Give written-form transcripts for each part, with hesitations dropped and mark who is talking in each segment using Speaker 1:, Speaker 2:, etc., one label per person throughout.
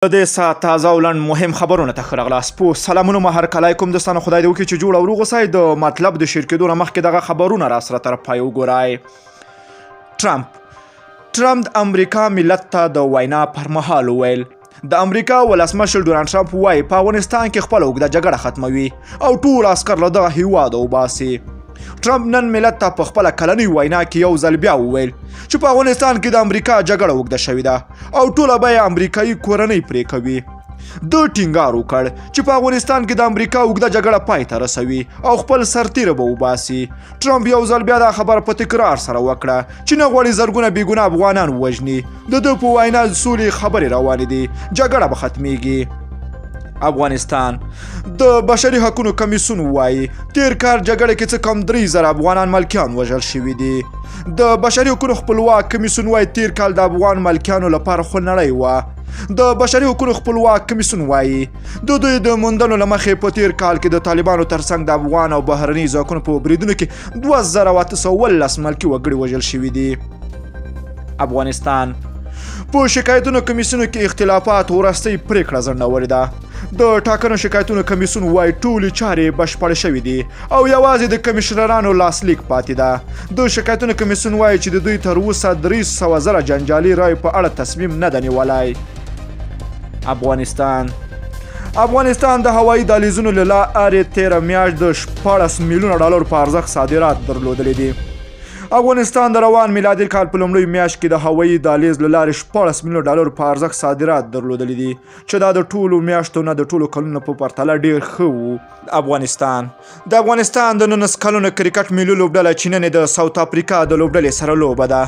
Speaker 1: د دې ساعت تازه او لنډ مهم خبرونه ته ښه راغلاست. په سلامونه مو هرکلی کوم دوستانو، خدای دې وکړي چې جوړ او روغ اوسئ. د مطلب د شیر کېدو نه مخکې دغه خبرونه را سره تر پای وګورئ. ټرمپ د امریکا ملت ته د وینا پر مهال وویل د امریکا ولسمشر ډونالډ ټرمپ وایي په افغانستان کې خپله اوږده جګړه ختموي او ټول عسکر له دغه هیواده وباسي. ټرمپ نن ملت ته په خپله کلنۍ وینا کې یو ځل بیا وویل چې په افغانستان کې د امریکا جګړه اوږده شوې ده او ټوله به یې امریکایي کورنۍ پرې کوي. ده ټینګار وکړ چې په افغانستان کې د امریکا اوږده جګړه پای ته رسوي او خپل سرتیره به وباسي. ټرمپ یو ځل بیا دا خبره په تکرار سره وکړه چې نه غواړي زرګونه بېګناه افغانان ووژني. د ده په وینا سولې خبرې روانې دي، جګړه به ختمیږي. افغانستان د بشري حقونو کمیسیون وایي تیر کال جګړه کې څه کم 3000 افغانان ملکیان وژل شوي دي. د بشري حقونو خپلواک کمیسیون وایي تیر کال د افغان ملکیانو لپاره خونړۍ وه. د بشري حقونو خپلواک کمیسیون وایي د دوی د موندنو له مخې په تیر کال کې د طالبانو ترڅنګ د افغان او بهرني ځواکونو په بریدونو کې 2819 ملکي وګړي وژل شوي دي. افغانستان په شکایتونو کمیسیونو کې اختلافات وروستۍ پرېکړه ځنډولې ده. د ټاکنو شکایتونو کمیسیون وایي ټولې چارې بشپړې شوې دي او یوازې د کمیشنرانو لاسلیک پاتې ده. د شکایتونو کمیسیون وایي چې د دوی تر اوسه 300,000 جنجالي رایو په اړه تصمیم نه ده نیولی. افغانستان د هوایي دهلیزونو له لارې تېره میاشت د 14 میلیونه ډالر په ارزښت صادرات درلودلی دي. افغانستان د روان میلادي کال په لومړۍ میاشت کې د هوایي دهلیز له لارې 14 میلیونه ډالر په ارزښت صادرات درلودلی دي چې دا د ټولو میاشتو نه د ټولو کلونو په پرتله ډیر ښه وو. د افغانستان د 19 کلونو کرکټ ملي لوبډله چې نن د ساوت افریقا د لوبډلې سره لوبه ده،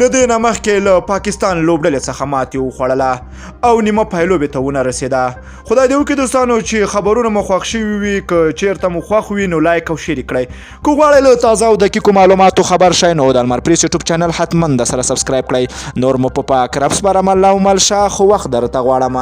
Speaker 1: له دې نه مخکې له پاکستان لوبډلې څخه ماتې وخوړله او نیمه پای لوبې ته ونه رسېده. خدای دې وکړي دوستانو چې خبرونه مو خوښ شوي وي، که چیرته مو خوښ وي نو لایک او شیر کړئ. که غواړئ له تازه او دقیقو معلوماتو خبر شئ نو د المار پریس یوټیوب چینل حتما د سره سبسکرایب کړئ. نور مو په پاک رب سپارم، الله مو مل شه، خو وخت درته غواړم.